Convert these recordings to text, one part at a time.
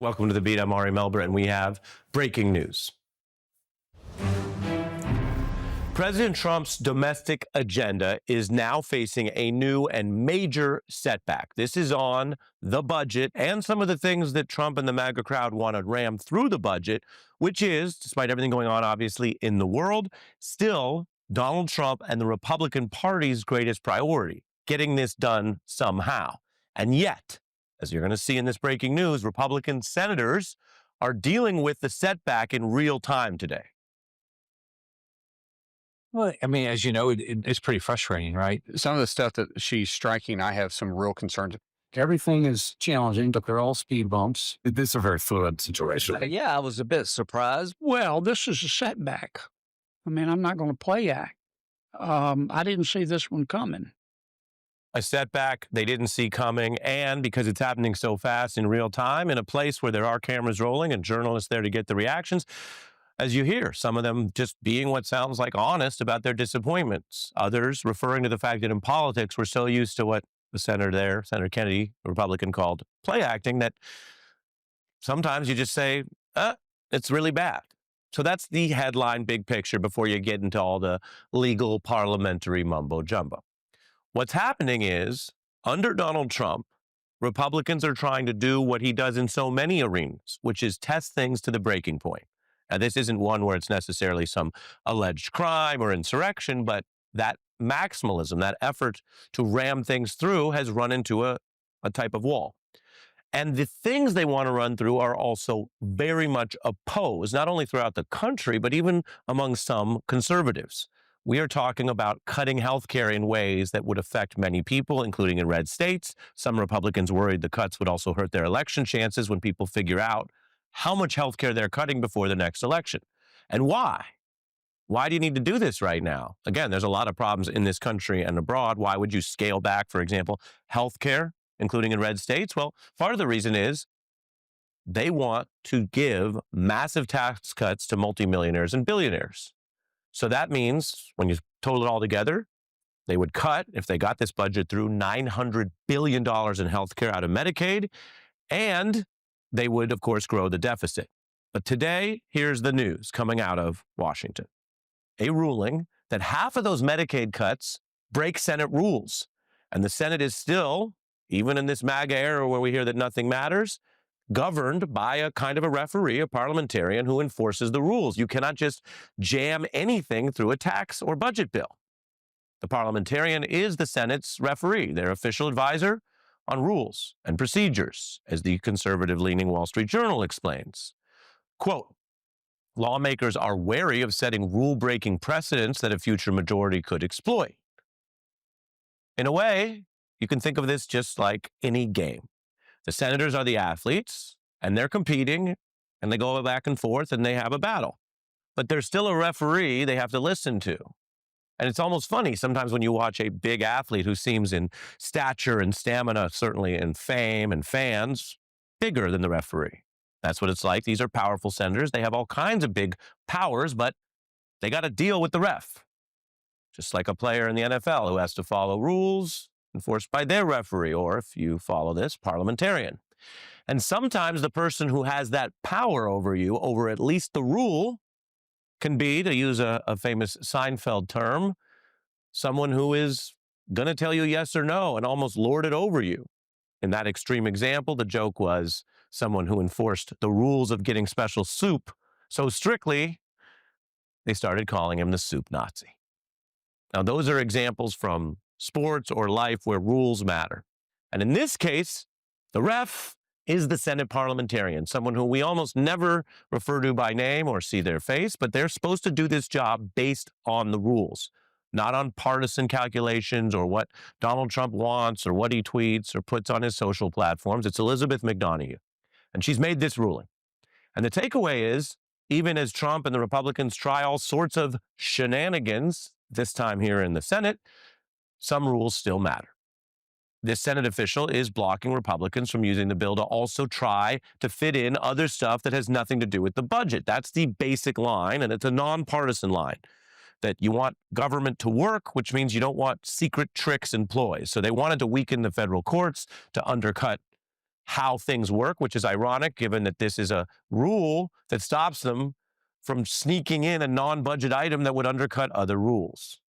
Welcome to the beat. I'm Ari Melber, and we have breaking news. President Trump's domestic agenda is now facing a new and major setback. This is on the budget and some of the things that Trump and the MAGA crowd want to ram through the budget, which is, despite everything going on, obviously, in the world, still Donald Trump and the Republican Party's greatest priority, getting this done somehow. And yet, as you're going to see in this breaking news, Republican senators are dealing with the setback in real time today. Well, I mean, as you know, it's pretty frustrating, right? Some of the stuff that she's striking, I have some real concerns. Everything is challenging, but they're all speed bumps. This is a very fluid situation. Yeah, I was a bit surprised. Well, this is a setback. I mean, I'm not going to play act. I didn't see this one coming. A setback they didn't see coming, and because it's happening so fast in real time in a place where there are cameras rolling and journalists there to get the reactions, as you hear, some of them just being what sounds like honest about their disappointments. Others referring to the fact that in politics, we're so used to what the senator there, Senator Kennedy, a Republican, called play acting, that sometimes you just say, it's really bad. So that's the headline, big picture, before you get into all the legal parliamentary mumbo jumbo. What's happening is, under Donald Trump, Republicans are trying to do what he does in so many arenas, which is test things to the breaking point. Now, this isn't one where it's necessarily some alleged crime or insurrection, but that maximalism, that effort to ram things through, has run into a type of wall. And the things they want to run through are also very much opposed, not only throughout the country, but even among some conservatives. We are talking about cutting health care in ways that would affect many people, including in red states. Some Republicans worried the cuts would also hurt their election chances when people figure out how much health care they're cutting before the next election. And why? Why do you need to do this right now? Again, there's a lot of problems in this country and abroad. Why would you scale back, for example, health care, including in red states? Well, part of the reason is they want to give massive tax cuts to multimillionaires and billionaires. So that means when you total it all together, they would cut, if they got this budget through, $900 billion in health care out of Medicaid, and they would, of course, grow the deficit. But today, here's the news coming out of Washington. A ruling that half of those Medicaid cuts break Senate rules. And the Senate is still, even in this MAGA era where we hear that nothing matters, governed by a kind of a referee, a parliamentarian who enforces the rules. You cannot just jam anything through a tax or budget bill. The parliamentarian is the Senate's referee, their official advisor on rules and procedures, as the conservative-leaning Wall Street Journal explains. Quote, lawmakers are wary of setting rule-breaking precedents that a future majority could exploit. In a way, you can think of this just like any game. The senators are the athletes, and they're competing, and they go back and forth, and they have a battle. But there's still a referee they have to listen to. And it's almost funny sometimes when you watch a big athlete who seems in stature and stamina, certainly in fame and fans, bigger than the referee. That's what it's like. These are powerful senators. They have all kinds of big powers, but they got to deal with the ref. Just like a player in the NFL who has to follow rules enforced by their referee, or if you follow this, parliamentarian. And sometimes the person who has that power over you, over at least the rule, can be, to use a famous Seinfeld term, someone who is going to tell you yes or no and almost lord it over you. In that extreme example, the joke was someone who enforced the rules of getting special soup so strictly, they started calling him the soup Nazi. Now, those are examples from sports or life where rules matter. And in this case, the ref is the Senate parliamentarian, someone who we almost never refer to by name or see their face, but they're supposed to do this job based on the rules, not on partisan calculations or what Donald Trump wants or what he tweets or puts on his social platforms. It's Elizabeth McDonough, and she's made this ruling. And the takeaway is, even as Trump and the Republicans try all sorts of shenanigans, this time here in the Senate, some rules still matter. This Senate official is blocking Republicans from using the bill to also try to fit in other stuff that has nothing to do with the budget. That's the basic line, and it's a nonpartisan line, that you want government to work, which means you don't want secret tricks and ploys. So they wanted to weaken the federal courts to undercut how things work, which is ironic given that this is a rule that stops them from sneaking in a non-budget item that would undercut other rules.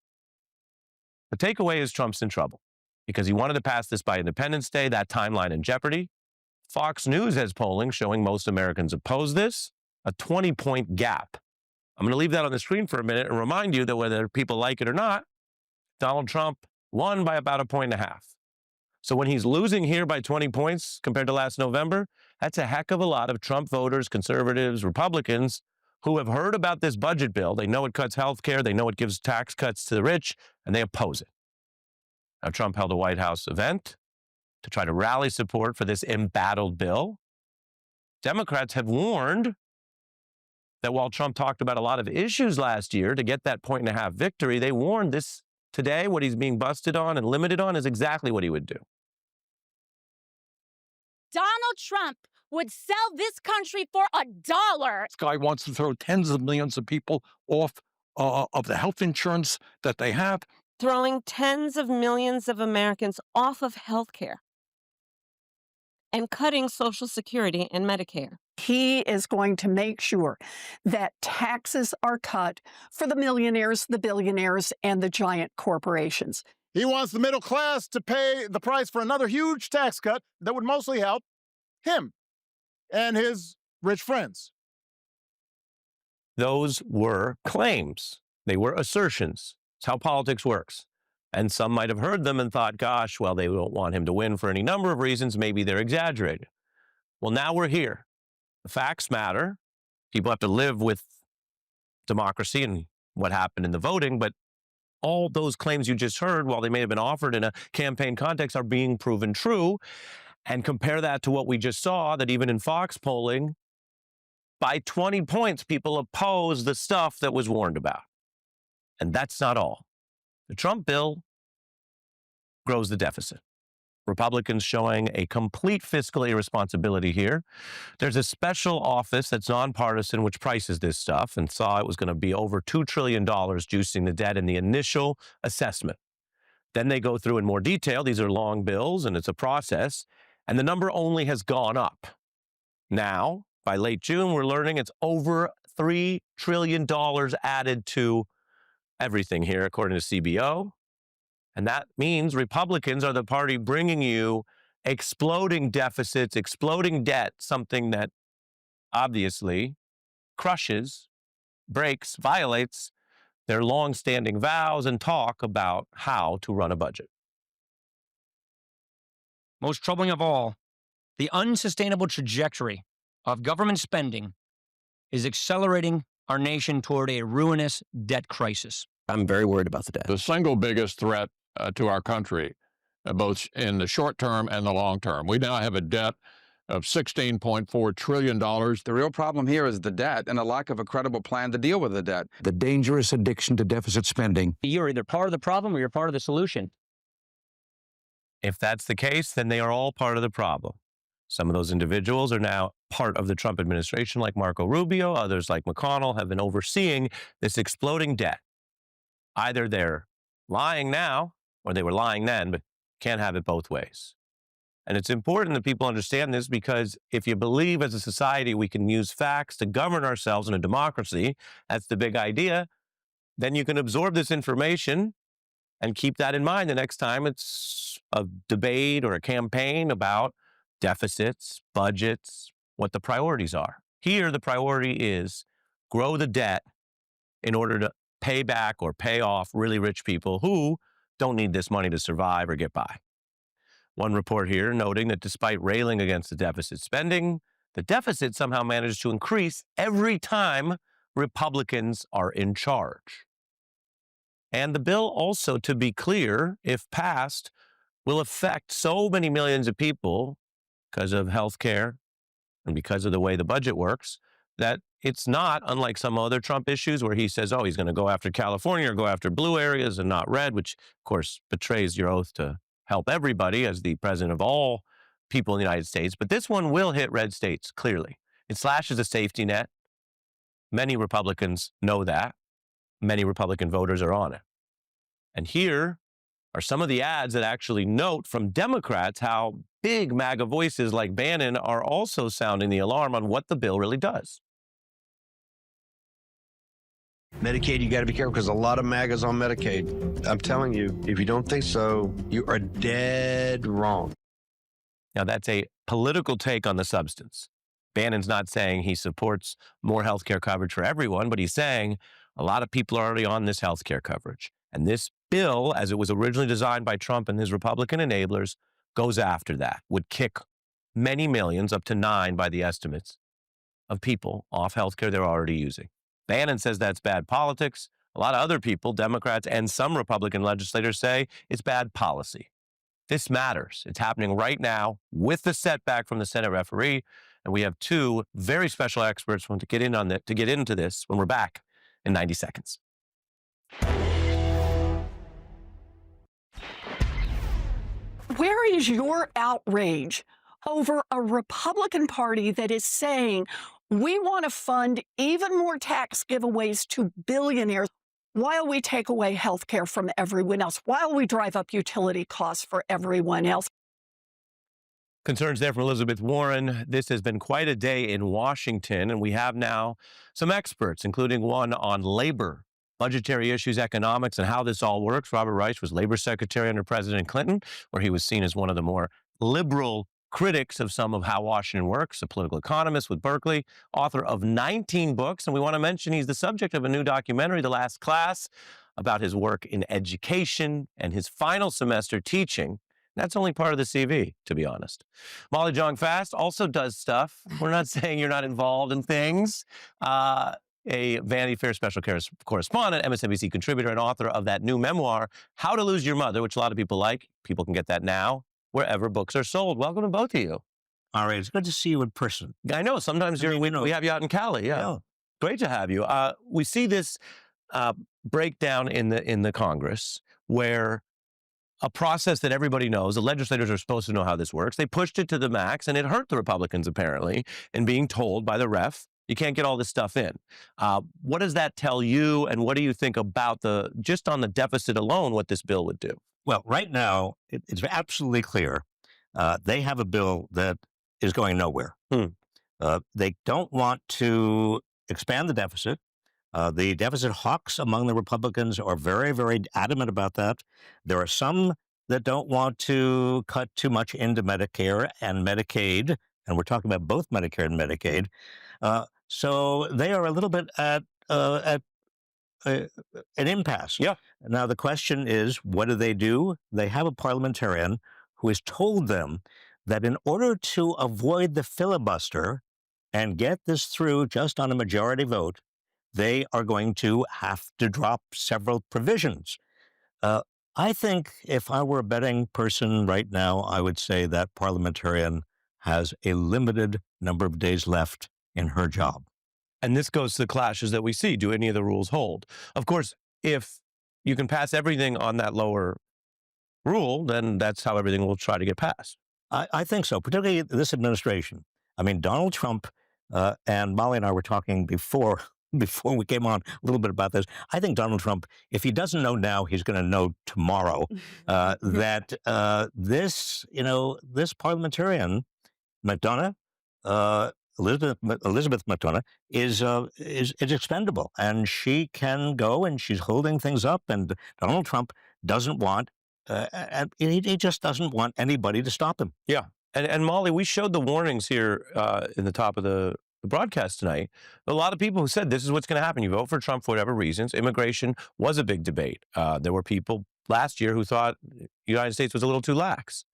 The takeaway is Trump's in trouble because he wanted to pass this by Independence Day, that timeline in jeopardy. Fox News has polling showing most Americans oppose this, a 20-point gap. I'm going to leave that on the screen for a minute and remind you that whether people like it or not, Donald Trump won by about 1.5 points. So when he's losing here by 20 points compared to last November, that's a heck of a lot of Trump voters, conservatives, Republicans who have heard about this budget bill. They know it cuts health care. They know it gives tax cuts to the rich, and they oppose it. Now, Trump held a White House event to try to rally support for this embattled bill. Democrats have warned that while Trump talked about a lot of issues last year to get that 1.5 point victory, they warned this today, what he's being busted on and limited on, is exactly what he would do. Donald Trump would sell this country for $1. This guy wants to throw tens of millions of people off of the health insurance that they have. Throwing tens of millions of Americans off of health care and cutting Social Security and Medicare. He is going to make sure that taxes are cut for the millionaires, the billionaires, and the giant corporations. He wants the middle class to pay the price for another huge tax cut that would mostly help him and his rich friends. Those were claims. They were assertions. It's how politics works. And some might have heard them and thought, gosh, well, they don't want him to win for any number of reasons. Maybe they're exaggerated. Well, now we're here. The facts matter. People have to live with democracy and what happened in the voting, but all those claims you just heard, while they may have been offered in a campaign context, are being proven true. And compare that to what we just saw, that even in Fox polling, by 20 points, people oppose the stuff that was warned about. And that's not all. The Trump bill grows the deficit. Republicans showing a complete fiscal irresponsibility here. There's a special office that's nonpartisan which prices this stuff and saw it was going to be over $2 trillion juicing the debt in the initial assessment. Then they go through in more detail. These are long bills and it's a process. And the number only has gone up. Now, by late June, we're learning it's over $3 trillion added to everything here, according to CBO. And that means Republicans are the party bringing you exploding deficits, exploding debt, something that obviously crushes, breaks, violates their long-standing vows and talk about how to run a budget. Most troubling of all, the unsustainable trajectory of government spending is accelerating our nation toward a ruinous debt crisis. I'm very worried about the debt. The single biggest threat to our country, both in the short term and the long term. We now have a debt of $16.4 trillion. The real problem here is the debt and a lack of a credible plan to deal with the debt. The dangerous addiction to deficit spending. You're either part of the problem or you're part of the solution. If that's the case, then they are all part of the problem. Some of those individuals are now part of the Trump administration, like Marco Rubio. Others, like McConnell, have been overseeing this exploding debt. Either they're lying now or they were lying then, but can't have it both ways. And it's important that people understand this because if you believe as a society we can use facts to govern ourselves in a democracy, that's the big idea, then you can absorb this information and keep that in mind the next time it's a debate or a campaign about deficits, budgets, what the priorities are. Here, the priority is grow the debt in order to pay back or pay off really rich people who don't need this money to survive or get by. One report here noting that despite railing against the deficit spending, the deficit somehow managed to increase every time Republicans are in charge. And the bill also, to be clear, if passed, will affect so many millions of people because of health care and because of the way the budget works, that it's not unlike some other Trump issues where he says, oh, he's going to go after California or go after blue areas and not red, which, of course, betrays your oath to help everybody as the president of all people in the United States. But this one will hit red states, clearly. It slashes a safety net. Many Republicans know that. Many Republican voters are on it. And here are some of the ads that actually note from Democrats how big MAGA voices like Bannon are also sounding the alarm on what the bill really does. Medicaid, you got to be careful because a lot of MAGA's on Medicaid. I'm telling you, if you don't think so, you are dead wrong. Now, that's a political take on the substance. Bannon's not saying he supports more health care coverage for everyone, but he's saying a lot of people are already on this health care coverage. And this bill, as it was originally designed by Trump and his Republican enablers, goes after that, would kick many millions, up to 9 by the estimates, of people off health care they're already using. Bannon says that's bad politics. A lot of other people, Democrats and some Republican legislators, say it's bad policy. This matters. It's happening right now with the setback from the Senate referee. And we have 2 very special experts to get into this when we're back in 90 seconds. Where is your outrage over a Republican Party that is saying we want to fund even more tax giveaways to billionaires while we take away health care from everyone else, while we drive up utility costs for everyone else? Concerns there from Elizabeth Warren. This has been quite a day in Washington, and we have now some experts, including one on labor, budgetary issues, economics, and how this all works. Robert Reich was labor secretary under President Clinton, where he was seen as one of the more liberal critics of some of how Washington works, a political economist with Berkeley, author of 19 books. And we want to mention he's the subject of a new documentary, The Last Class, about his work in education and his final semester teaching. That's only part of the CV, to be honest. Molly Jong-Fast also does stuff. We're not saying you're not involved in things. A Vanity Fair special correspondent, MSNBC contributor, and author of that new memoir, How to Lose Your Mother, which a lot of people like. People can get that now wherever books are sold. Welcome to both of you. All right. It's good to see you in person. I know. Sometimes we have you out in Cali. Yeah. Great to have you. We see this breakdown in the Congress where a process that everybody knows, the legislators are supposed to know how this works. They pushed it to the max, and it hurt the Republicans, apparently, in being told by the ref, you can't get all this stuff in. What does that tell you, and what do you think about just on the deficit alone, what this bill would do? Well, right now, it's absolutely clear. They have a bill that is going nowhere. They don't want to expand the deficit. The deficit hawks among the Republicans are very, very adamant about that. There are some that don't want to cut too much into Medicare and Medicaid, and we're talking about both Medicare and Medicaid. So they are a little bit at an impasse. Yeah. Now, the question is, what do? They have a parliamentarian who has told them that in order to avoid the filibuster and get this through just on a majority vote, they are going to have to drop several provisions. I think if I were a betting person right now, I would say that parliamentarian has a limited number of days left in her job. And this goes to the clashes that we see. Do any of the rules hold? Of course, if you can pass everything on that lower rule, then that's how everything will try to get passed. I think so, particularly this administration. I mean, Donald Trump and Molly and I were talking before we came on a little bit about this. I think Donald Trump, if he doesn't know now, he's going to know tomorrow that this parliamentarian, McDonough, Elizabeth McDonough, is expendable, and she can go and she's holding things up. And Donald Trump doesn't want, and he just doesn't want anybody to stop him. Yeah, and Molly, we showed the warnings here in the top of the broadcast tonight. A lot of people who said this is what's going to happen. You vote for Trump for whatever reasons. Immigration was a big debate. There were people last year who thought the United States was a little too lax.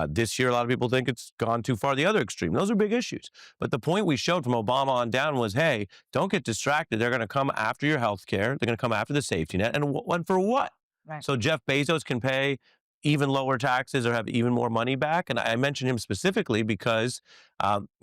This year, a lot of people think it's gone too far the other extreme. Those are big issues. But the point we showed from Obama on down was, hey, don't get distracted. They're going to come after your health care. They're going to come after the safety net. And for what? Right. So Jeff Bezos can pay even lower taxes or have even more money back. And I mentioned him specifically because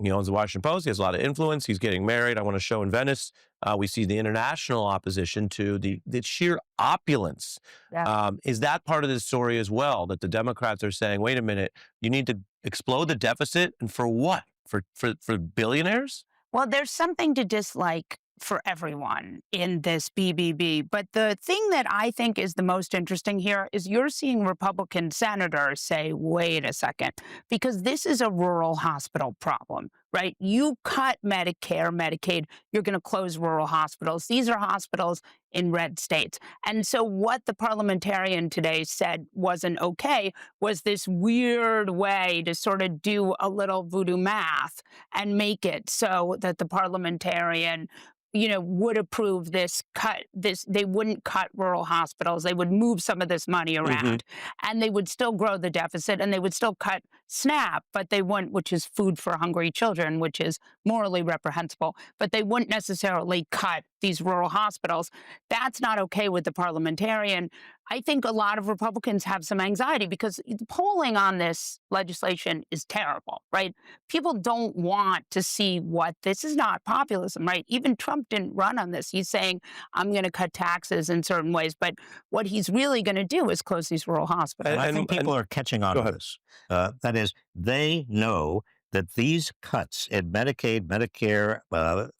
he owns the Washington Post. He has a lot of influence. He's getting married. I want to show in Venice. We see the international opposition to the sheer opulence. Yeah. Is that part of this story as well, that the Democrats are saying, wait a minute, you need to explode the deficit? And for what? For billionaires? Well, there's something to dislike for everyone in this BBB. But the thing that I think is the most interesting here is you're seeing Republican senators say, wait a second, because this is a rural hospital problem, right? You cut Medicare, Medicaid, you're going to close rural hospitals. These are hospitals in red states. And so what the parliamentarian today said wasn't okay was this weird way to sort of do a little voodoo math and make it so that the parliamentarian would approve this cut. They wouldn't cut rural hospitals. They would move some of this money around, and they would still grow the deficit, and they would still cut SNAP, but they wouldn't, which is food for hungry children, which is morally reprehensible. But they wouldn't necessarily cut these rural hospitals. That's not okay with the parliamentarian. I think a lot of Republicans have some anxiety because the polling on this legislation is terrible, right? People don't want to see what this is not populism, right? Even Trump didn't run on this. He's saying, I'm going to cut taxes in certain ways, but what he's really going to do is close these rural hospitals. And I think people are catching on to this. That is, they know that these cuts in Medicaid, Medicare,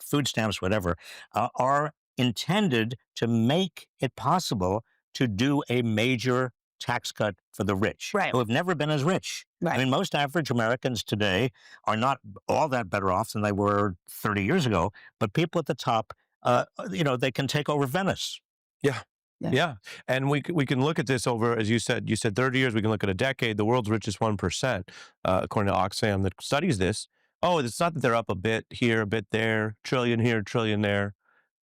food stamps, whatever, are intended to make it possible to do a major tax cut for the rich, who have never been as rich. I mean, most average Americans today are not all that better off than they were 30 years ago, but people at the top, they can take over Venice. Yeah. And we can look at this over, as you said 30 years, we can look at a decade. The world's richest 1%, according to Oxfam that studies this. Oh, it's not that they're up a bit here, a bit there, trillion here, trillion there.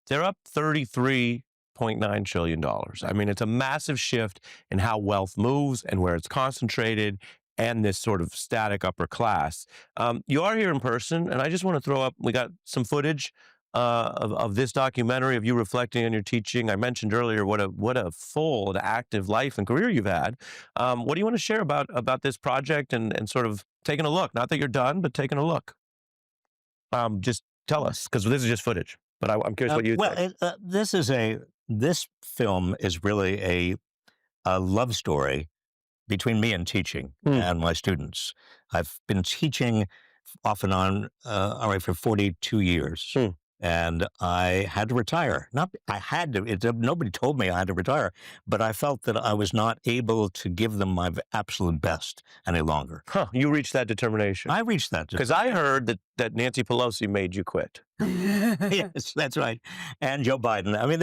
They're up $33.9 trillion. I mean, it's a massive shift in how wealth moves and where it's concentrated and this sort of static upper class. You are here in person, and I just want to throw up, we got some footage of this documentary of you reflecting on your teaching. I mentioned earlier what a full and active life and career you've had. What do you want to share about this project and sort of taking a look? Not that you're done, but taking a look. Just tell us, because this is just footage. But I'm curious what you think. This film is really a love story between me and teaching and my students. I've been teaching off and on for 42 years. And I had to retire. Nobody told me I had to retire, but I felt that I was not able to give them my absolute best any longer. You reached that determination. I reached that. Because I heard that Nancy Pelosi made you quit. Yes, that's right. And Joe Biden. I mean,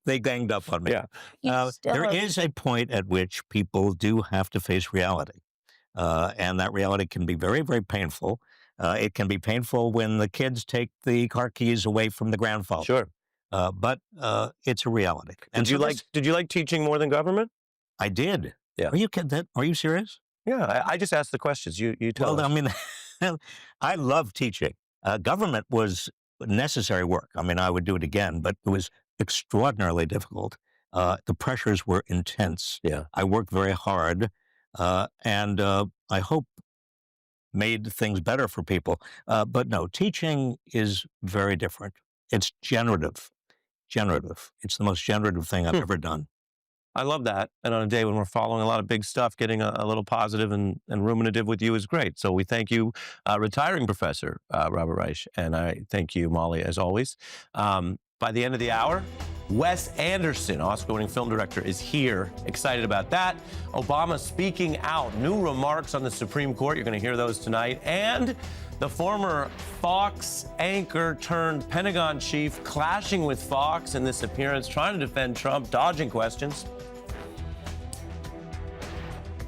they ganged up on me. Yeah. There is a point at which people do have to face reality. And that reality can be very, very painful. It can be painful when the kids take the car keys away from the grandfather. Sure. But it's a reality. And Did you like teaching more than government? I did. Yeah. Are you serious? Yeah, I just asked the questions. You tell us. I mean, I love teaching. Government was necessary work. I mean, I would do it again, but it was extraordinarily difficult. The pressures were intense. Yeah. I worked very hard, and I hope made things better for people. But no, teaching is very different. It's generative. It's the most generative thing I've ever done. I love that. And on a day when we're following a lot of big stuff, getting a little positive and ruminative with you is great. So we thank you, retiring Professor Robert Reich. And I thank you, Molly, as always. By the end of the hour, Wes Anderson, Oscar-winning film director, is here. Excited about that. Obama speaking out. New remarks on the Supreme Court. You're going to hear those tonight. And the former Fox anchor turned Pentagon chief clashing with Fox in this appearance, trying to defend Trump, dodging questions.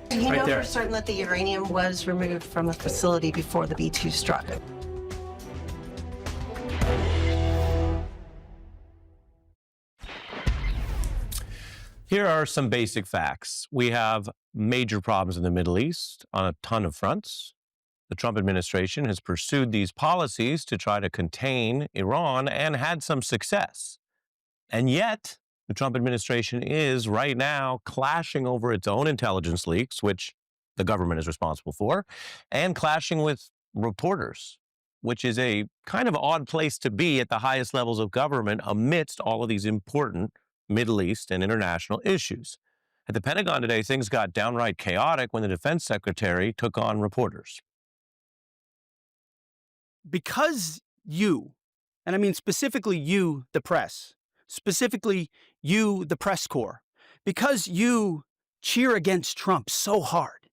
Do you know for certain that the uranium was removed from the facility before the B-2 struck? Here are some basic facts. We have major problems in the Middle East on a ton of fronts. The Trump administration has pursued these policies to try to contain Iran and had some success. And yet, the Trump administration is right now clashing over its own intelligence leaks, which the government is responsible for, and clashing with reporters, which is a kind of odd place to be at the highest levels of government amidst all of these important Middle East and international issues. At the Pentagon today, things got downright chaotic when the defense secretary took on reporters. Because you and I mean specifically you, the press, specifically you, the press corps, because you cheer against Trump so hard.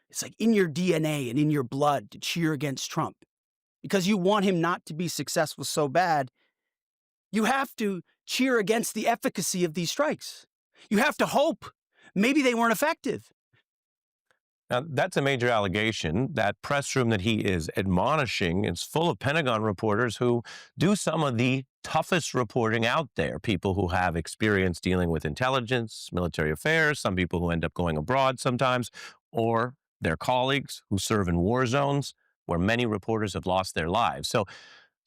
It's like in your DNA and in your blood to cheer against Trump because you want him not to be successful so bad. You have to cheer against the efficacy of these strikes. You have to hope maybe they weren't effective. Now, that's a major allegation. That press room that he is admonishing is full of Pentagon reporters who do some of the toughest reporting out there. People who have experience dealing with intelligence, military affairs, some people who end up going abroad sometimes, or their colleagues who serve in war zones where many reporters have lost their lives. So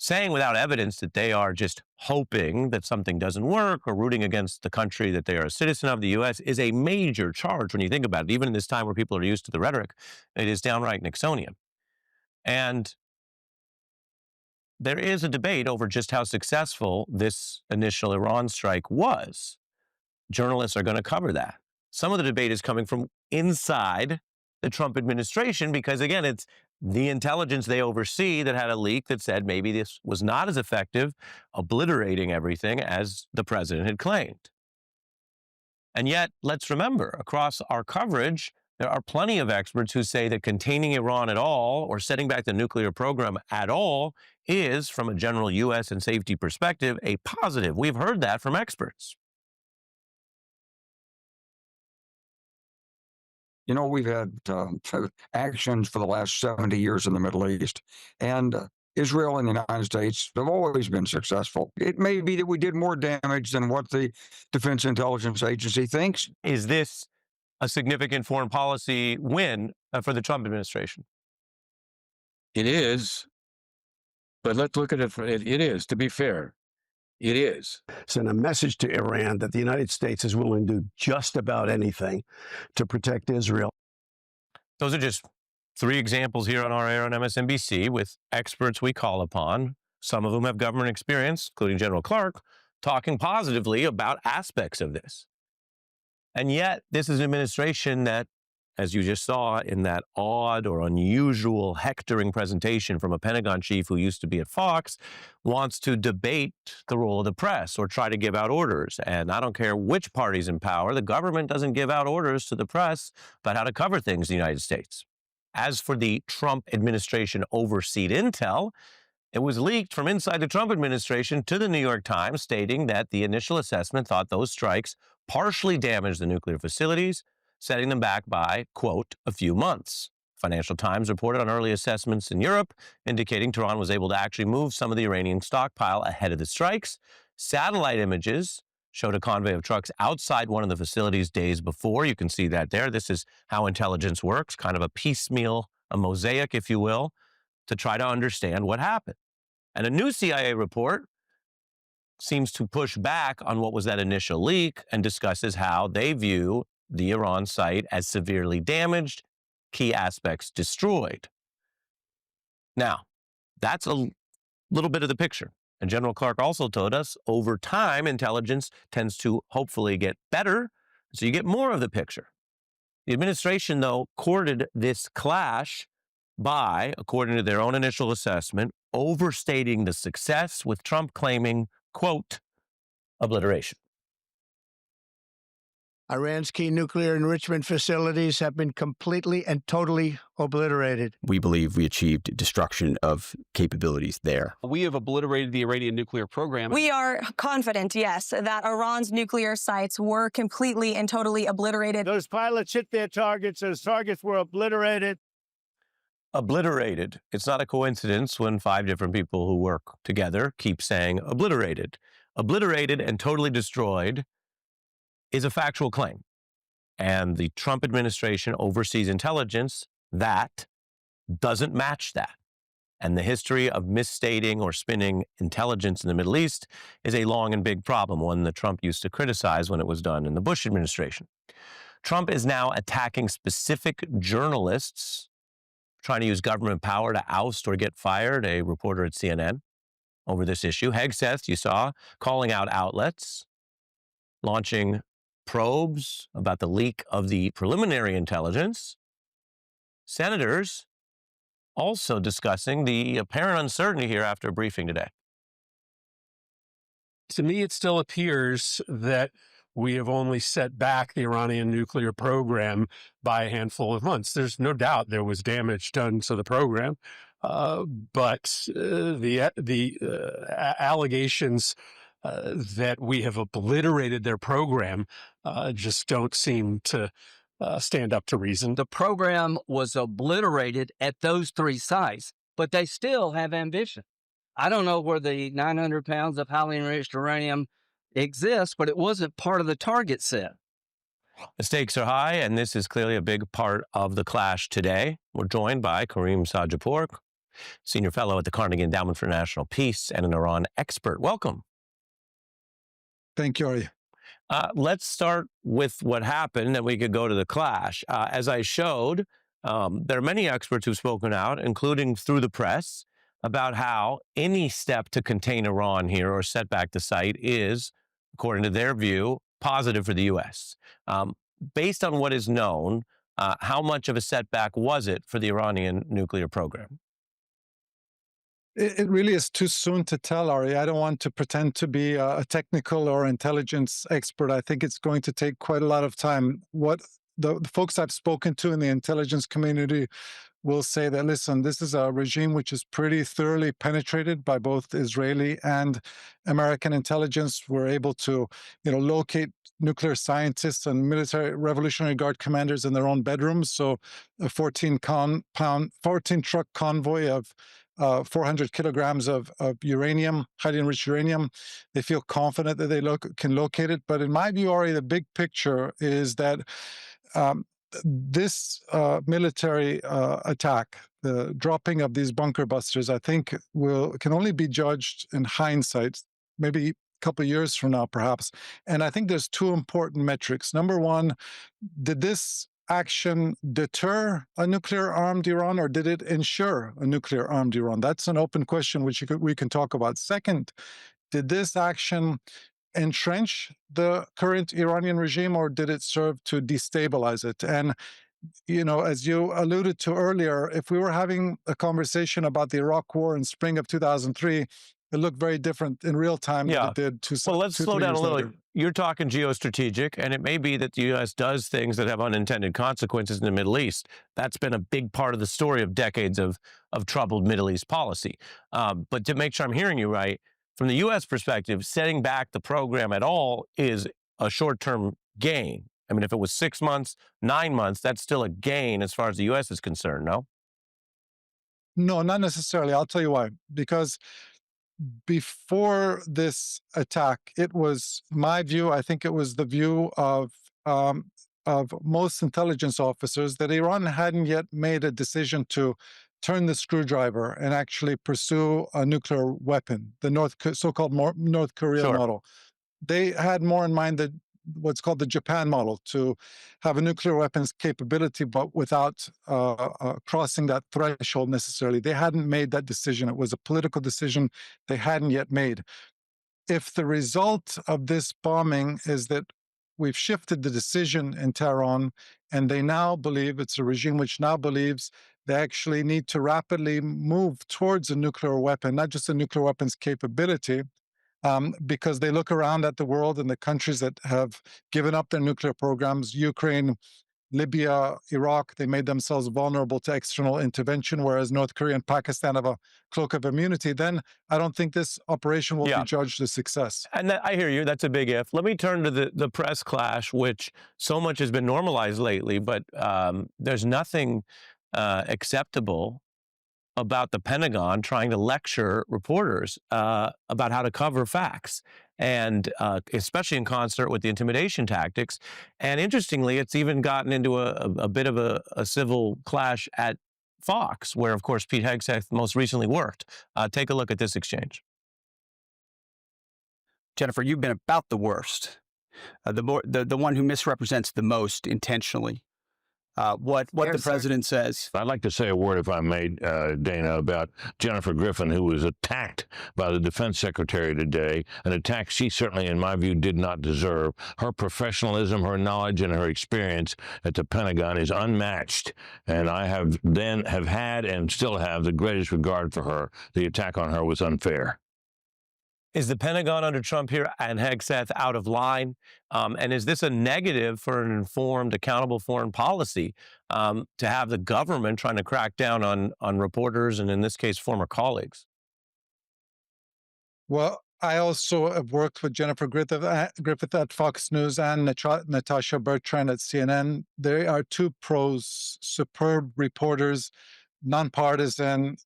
saying without evidence that they are just hoping that something doesn't work or rooting against the country that they are a citizen of, the U.S., is a major charge when you think about it. Even in this time where people are used to the rhetoric, it is downright Nixonian. And there is a debate over just how successful this initial Iran strike was. Journalists are going to cover that. Some of the debate is coming from inside the Trump administration because, again, it's the intelligence they oversee that had a leak that said maybe this was not as effective, obliterating everything as the president had claimed. And yet, let's remember, across our coverage, there are plenty of experts who say that containing Iran at all or setting back the nuclear program at all is, from a general U.S. and safety perspective, a positive. We've heard that from experts. You know, we've had actions for the last 70 years in the Middle East, and Israel and the United States have always been successful. It may be that we did more damage than what the Defense Intelligence Agency thinks. Is this a significant foreign policy win for the Trump administration? It is, but let's look at it. It is, to be fair. It is. Send a message to Iran that the United States is willing to do just about anything to protect Israel. Those are just three examples here on our air on MSNBC with experts we call upon, some of whom have government experience, including General Clark, talking positively about aspects of this. And yet, this is an administration that, as you just saw in that odd or unusual hectoring presentation from a Pentagon chief who used to be at Fox, wants to debate the role of the press or try to give out orders. And I don't care which party's in power, the government doesn't give out orders to the press about how to cover things in the United States. As for the Trump administration overseed intel, it was leaked from inside the Trump administration to the New York Times, stating that the initial assessment thought those strikes partially damaged the nuclear facilities, setting them back by, quote, a few months. Financial Times reported on early assessments in Europe, indicating Tehran was able to actually move some of the Iranian stockpile ahead of the strikes. Satellite images showed a convoy of trucks outside one of the facilities days before. You can see that there. This is how intelligence works, kind of a piecemeal, a mosaic, if you will, to try to understand what happened. And a new CIA report seems to push back on what was that initial leak and discusses how they view the Iran site as severely damaged, key aspects destroyed. Now, that's a little bit of the picture. And General Clark also told us over time, intelligence tends to hopefully get better, so you get more of the picture. The administration, though, courted this clash by, according to their own initial assessment, overstating the success, with Trump claiming, quote, obliteration. Iran's key nuclear enrichment facilities have been completely and totally obliterated. We believe we achieved destruction of capabilities there. We have obliterated the Iranian nuclear program. We are confident, yes, that Iran's nuclear sites were completely and totally obliterated. Those pilots hit their targets. Those targets were obliterated. Obliterated. It's not a coincidence when 5 different people who work together keep saying obliterated. Obliterated and totally destroyed is a factual claim. And the Trump administration oversees intelligence that doesn't match that. And the history of misstating or spinning intelligence in the Middle East is a long and big problem, one that Trump used to criticize when it was done in the Bush administration. Trump is now attacking specific journalists, trying to use government power to oust or get fired a reporter at CNN over this issue. Hegseth, you saw, calling out outlets, launching probes about the leak of the preliminary intelligence. Senators also discussing the apparent uncertainty here after a briefing today. To me, it still appears that we have only set back the Iranian nuclear program by a handful of months. There's no doubt there was damage done to the program, but the allegations that we have obliterated their program just don't seem to stand up to reason. The program was obliterated at those 3 sites, but they still have ambition. I don't know where the 900 pounds of highly enriched uranium exists, but it wasn't part of the target set. The stakes are high, and this is clearly a big part of the clash today. We're joined by Karim Sajapour, Senior Fellow at the Carnegie Endowment for National Peace and an Iran expert. Welcome. Thank you, Ari. Let's start with what happened, and we could go to the clash. As I showed, there are many experts who've spoken out, including through the press, about how any step to contain Iran here or set back the site is, according to their view, positive for the U.S. Based on what is known, how much of a setback was it for the Iranian nuclear program? It really is too soon to tell, Ari. I don't want to pretend to be a technical or intelligence expert. I think it's going to take quite a lot of time. What the folks I've spoken to in the intelligence community will say that, listen, this is a regime which is pretty thoroughly penetrated by both Israeli and American intelligence. We're able to, locate nuclear scientists and military Revolutionary Guard commanders in their own bedrooms. So a 14-truck convoy of 400 kilograms of uranium, highly enriched uranium. They feel confident that they can locate it. But in my view, Ari, the big picture is that this military attack, the dropping of these bunker busters, I think can only be judged in hindsight, maybe a couple of years from now, perhaps. And I think there's 2 important metrics. Number one, did this action deter a nuclear-armed Iran, or did it ensure a nuclear-armed Iran? That's an open question which we can talk about. Second, did this action entrench the current Iranian regime, or did it serve to destabilize it? And, as you alluded to earlier, if we were having a conversation about the Iraq War in spring of 2003, it looked very different in real time than it did 2 Well, let's slow down a little. later. You're talking geostrategic, and it may be that the U.S. does things that have unintended consequences in the Middle East. That's been a big part of the story of decades of troubled Middle East policy. But to make sure I'm hearing you right, from the U.S. perspective, setting back the program at all is a short-term gain. I mean, if it was 6 months, 9 months, that's still a gain as far as the U.S. is concerned, no? No, not necessarily. I'll tell you why. Because before this attack, it was my view, I think it was the view of most intelligence officers, that Iran hadn't yet made a decision to turn the screwdriver and actually pursue a nuclear weapon, the so-called North Korea model. They had more in mind what's called the Japan model, to have a nuclear weapons capability, but without crossing that threshold necessarily. They hadn't made that decision. It was a political decision they hadn't yet made. If the result of this bombing is that we've shifted the decision in Tehran, and they now believe, it's a regime which now believes they actually need to rapidly move towards a nuclear weapon, not just a nuclear weapons capability, because they look around at the world and the countries that have given up their nuclear programs, Ukraine, Libya, Iraq, they made themselves vulnerable to external intervention, whereas North Korea and Pakistan have a cloak of immunity. Then I don't think this operation will be judged a success. And I hear you. That's a big if. Let me turn to the press clash, which so much has been normalized lately, but there's nothing acceptable about the Pentagon trying to lecture reporters about how to cover facts, and especially in concert with the intimidation tactics. And interestingly, it's even gotten into a bit of a civil clash at Fox, where, of course, Pete Hegseth most recently worked. Take a look at this exchange. Jennifer, you've been about the worst, the one who misrepresents the most intentionally. What the president says. I'd like to say a word, if I may, Dana, about Jennifer Griffin, who was attacked by the defense secretary today, an attack she certainly, in my view, did not deserve. Her professionalism, her knowledge, and her experience at the Pentagon is unmatched, and I have had and still have the greatest regard for her. The attack on her was unfair. Is the Pentagon under Trump here and Hegseth out of line? And is this a negative for an informed, accountable foreign policy to have the government trying to crack down on reporters and, in this case, former colleagues? Well, I also have worked with Jennifer Griffith at Fox News and Natasha Bertrand at CNN. They are two pros, superb reporters, nonpartisan,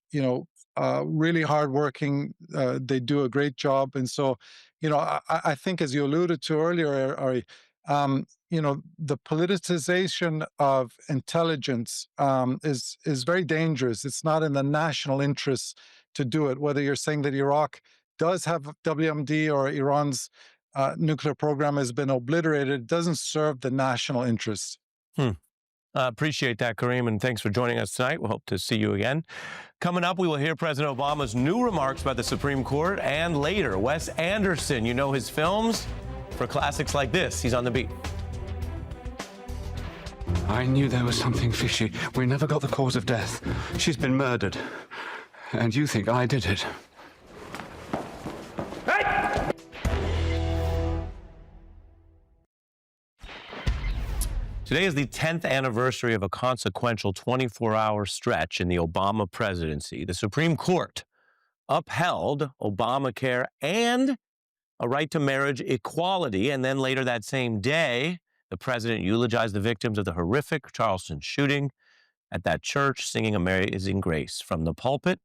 really hardworking. They do a great job. And so, I think, as you alluded to earlier, Ari, the politicization of intelligence is very dangerous. It's not in the national interest to do it, whether you're saying that Iraq does have WMD or Iran's nuclear program has been obliterated. It doesn't serve the national interest. Appreciate that, Kareem, and thanks for joining us tonight. We'll hope to see you again. Coming up, we will hear President Obama's new remarks about the Supreme Court, and later, Wes Anderson. You know his films for classics like this. He's on the beat. I knew there was something fishy. We never got the cause of death. She's been murdered. And you think I did it. Today is the 10th anniversary of a consequential 24-hour stretch in the Obama presidency. The Supreme Court upheld Obamacare and a right to marriage equality. And then later that same day, the president eulogized the victims of the horrific Charleston shooting at that church, singing Amazing Grace from the pulpit.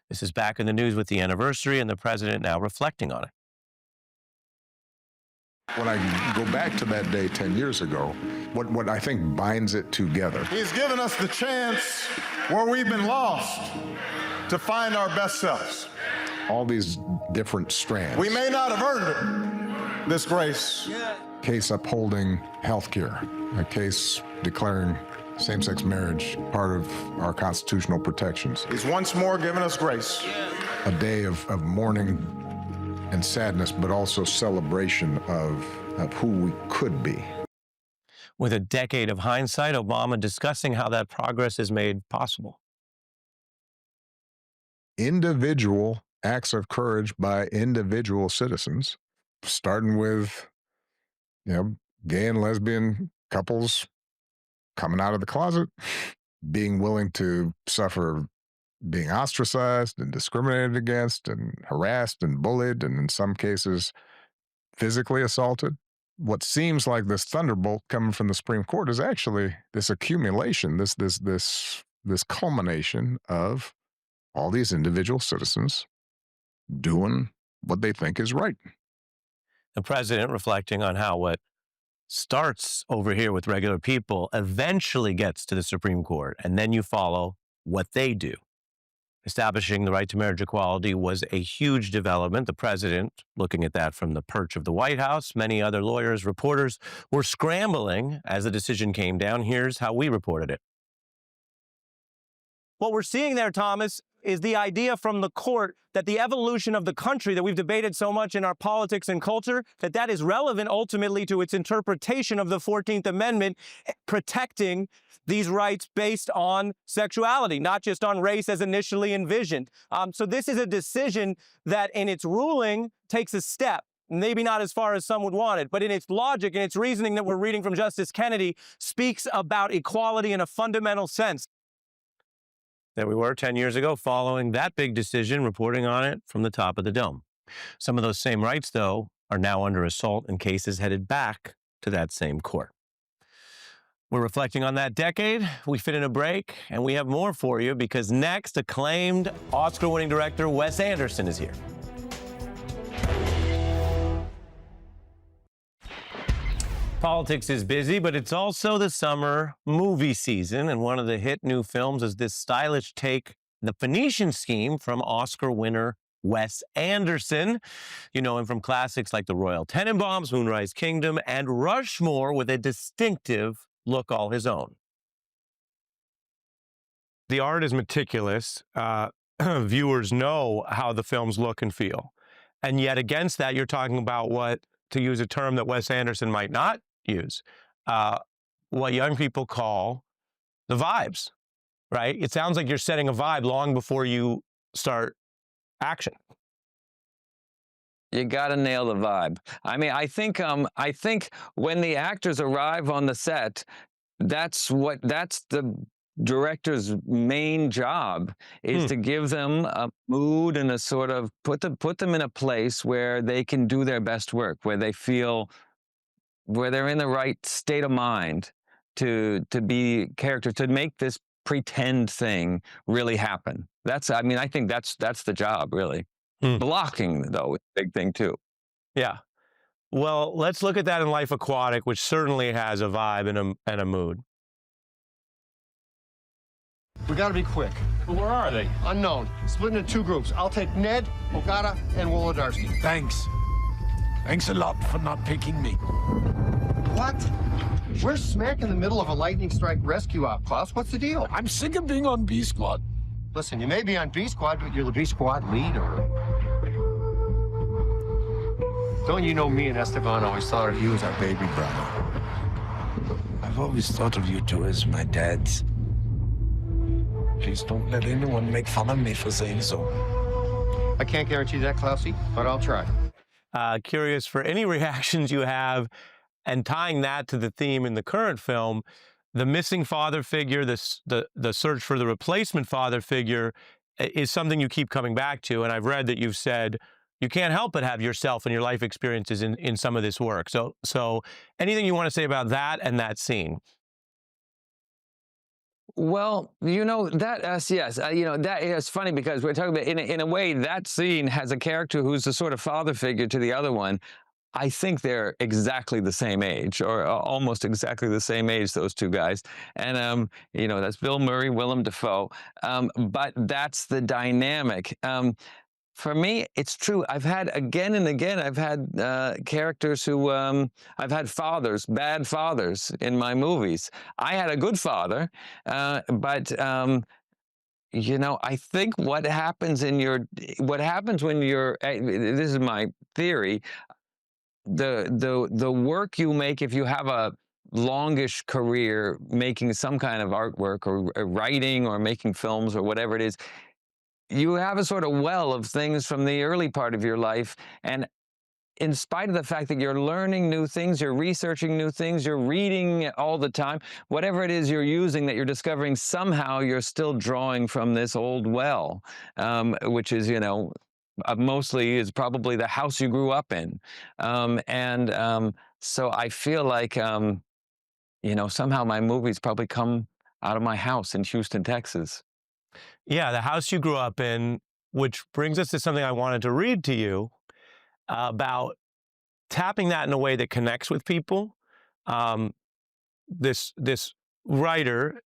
This is back in the news with the anniversary, and the president now reflecting on it. When I go back to that day 10 years ago, what I think binds it together. He's given us the chance where we've been lost to find our best selves. All these different strands. We may not have earned it, this grace. Case upholding health care, a case declaring same-sex marriage part of our constitutional protections. He's once more given us grace. A day of mourning and sadness, but also celebration of who we could be. With a decade of hindsight, Obama discussing how that progress is made possible. Individual acts of courage by individual citizens, starting with, gay and lesbian couples coming out of the closet, being willing to suffer being ostracized and discriminated against and harassed and bullied, and in some cases, physically assaulted. What seems like this thunderbolt coming from the Supreme Court is actually this accumulation, this culmination of all these individual citizens doing what they think is right. The president reflecting on how what starts over here with regular people eventually gets to the Supreme Court, and then you follow what they do. Establishing the right to marriage equality was a huge development. The president, looking at that from the perch of the White House, many other lawyers, reporters were scrambling as the decision came down. Here's how we reported it. What we're seeing there, Thomas, is the idea from the court that the evolution of the country that we've debated so much in our politics and culture, that is relevant ultimately to its interpretation of the 14th Amendment, protecting these rights based on sexuality, not just on race as initially envisioned. So this is a decision that in its ruling takes a step, maybe not as far as some would want it, but in its logic and its reasoning that we're reading from Justice Kennedy speaks about equality in a fundamental sense. There we were 10 years ago following that big decision, reporting on it from the top of the dome. Some of those same rights, though, are now under assault in cases headed back to that same court. We're reflecting on that decade. We fit in a break, and we have more for you because next, acclaimed Oscar-winning director Wes Anderson is here. Politics is busy, but it's also the summer movie season, and one of the hit new films is this stylish take, The Phoenician Scheme, from Oscar winner Wes Anderson. You know him from classics like The Royal Tenenbaums, Moonrise Kingdom, and Rushmore, with a distinctive look all his own. The art is meticulous. Viewers know how the films look and feel. And yet against that, you're talking about what, to use a term that Wes Anderson might not use, what young people call the vibes, right? It sounds like you're setting a vibe long before you start action. You got to nail the vibe. I mean, I think when the actors arrive on the set, that's the director's main job is to give them a mood and a sort of put them in a place where they can do their best work, where they feel where they're in the right state of mind to be characters, to make this pretend thing really happen. I think that's the job, really. Blocking, though, is a big thing, too. Yeah. Well, let's look at that in Life Aquatic, which certainly has a vibe and a mood. We got to be quick. Well, where are they? Unknown. Split into 2 groups. I'll take Ned, Okada, and Wolodarski. Thanks. Thanks a lot for not picking me. What? We're smack in the middle of a lightning strike rescue op, Klaus. What's the deal? I'm sick of being on B Squad. Listen, you may be on B Squad, but you're the B Squad leader. Don't you know me and Esteban always thought of you as our baby brother? I've always thought of you two as my dads. Please don't let anyone make fun of me for saying so. I can't guarantee that, Klausy, but I'll try. Curious for any reactions you have, and tying that to the theme in the current film, the missing father figure, the search for the replacement father figure is something you keep coming back to. And I've read that you've said you can't help but have yourself and your life experiences in some of this work. So anything you want to say about that and that scene? Well, that yes, that is funny because we're talking about in a way that scene has a character who's the sort of father figure to the other one. I think they're exactly the same age, or almost exactly the same age, those two guys. And, that's Bill Murray, Willem Dafoe. But that's the dynamic. For me, it's true. I've had again and again, I've had characters who, I've had fathers, bad fathers in my movies. I had a good father, but I think what happens when you're, this is my theory, the work you make, if you have a longish career making some kind of artwork or writing or making films or whatever it is, you have a sort of well of things from the early part of your life. And in spite of the fact that you're learning new things, you're researching new things, you're reading all the time, whatever it is you're using that you're discovering, somehow you're still drawing from this old well, which is, mostly is probably the house you grew up in. So I feel like, somehow my movies probably come out of my house in Houston, Texas. Yeah, the house you grew up in, which brings us to something I wanted to read to you about tapping that in a way that connects with people. This writer,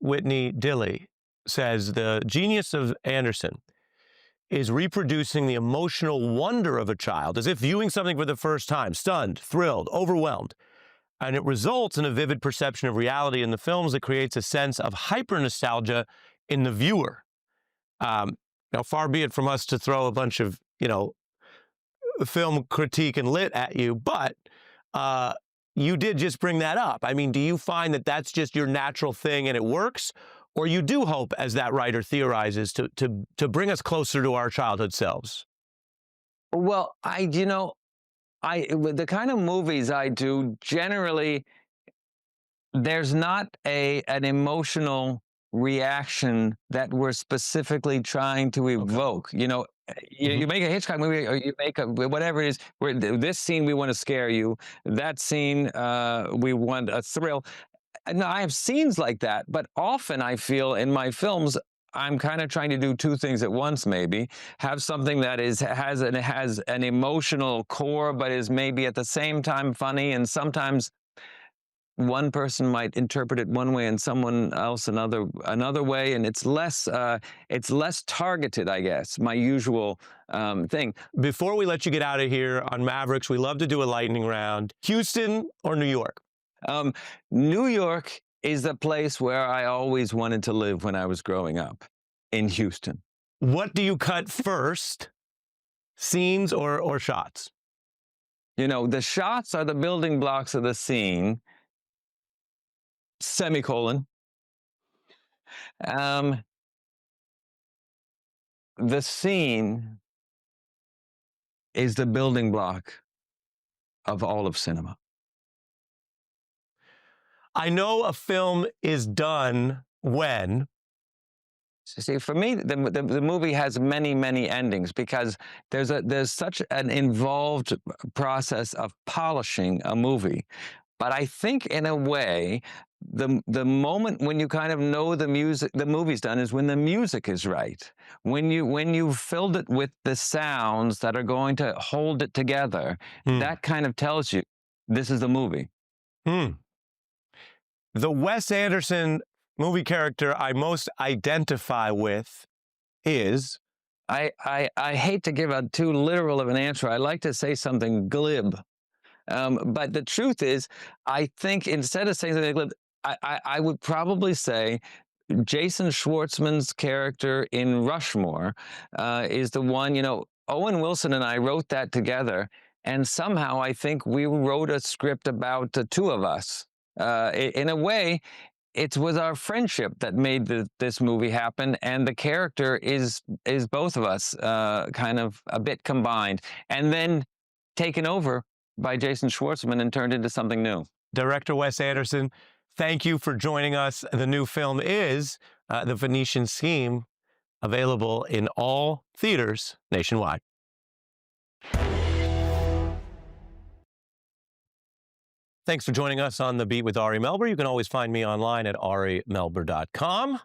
Whitney Dilley, says the genius of Anderson is reproducing the emotional wonder of a child as if viewing something for the first time, stunned, thrilled, overwhelmed. And it results in a vivid perception of reality in the films that creates a sense of hyper-nostalgia in the viewer. Now, far be it from us to throw a bunch of, film critique and lit at you, but you did just bring that up. I mean, do you find that that's just your natural thing and it works? Or you do hope, as that writer theorizes, to bring us closer to our childhood selves? Well, the kind of movies I do, generally, there's not an emotional reaction that we're specifically trying to evoke. You make a Hitchcock movie, or you make whatever it is, where this scene we want to scare you, that scene we want a thrill. Now, I have scenes like that, but often I feel in my films, I'm kind of trying to do two things at once, maybe. Have something that has an emotional core, but is maybe at the same time funny, and sometimes one person might interpret it one way and someone else another way, and it's less targeted, I guess, my usual thing. Before we let you get out of here on Mavericks, we love to do a lightning round. Houston or New York? New York is the place where I always wanted to live when I was growing up, in Houston. What do you cut first, scenes or shots? The shots are the building blocks of the scene, semicolon. The scene is the building block of all of cinema. I know a film is done when. See, for me, the movie has many, many endings because there's such an involved process of polishing a movie. But I think, in a way, the moment when you kind of know the movie's done is when the music is right. When you've filled it with the sounds that are going to hold it together, that kind of tells you this is the movie. The Wes Anderson movie character I most identify with is? I hate to give a too literal of an answer. I like to say something glib. But the truth is, I think instead of saying something glib, I would probably say Jason Schwartzman's character in Rushmore is the one, Owen Wilson and I wrote that together. And somehow I think we wrote a script about the two of us. In a way, it was our friendship that made this movie happen, and the character is both of us kind of a bit combined, and then taken over by Jason Schwartzman and turned into something new. Director Wes Anderson, thank you for joining us. The new film is The Venetian Scheme, available in all theaters nationwide. Thanks for joining us on The Beat with Ari Melber. You can always find me online at arimelber.com.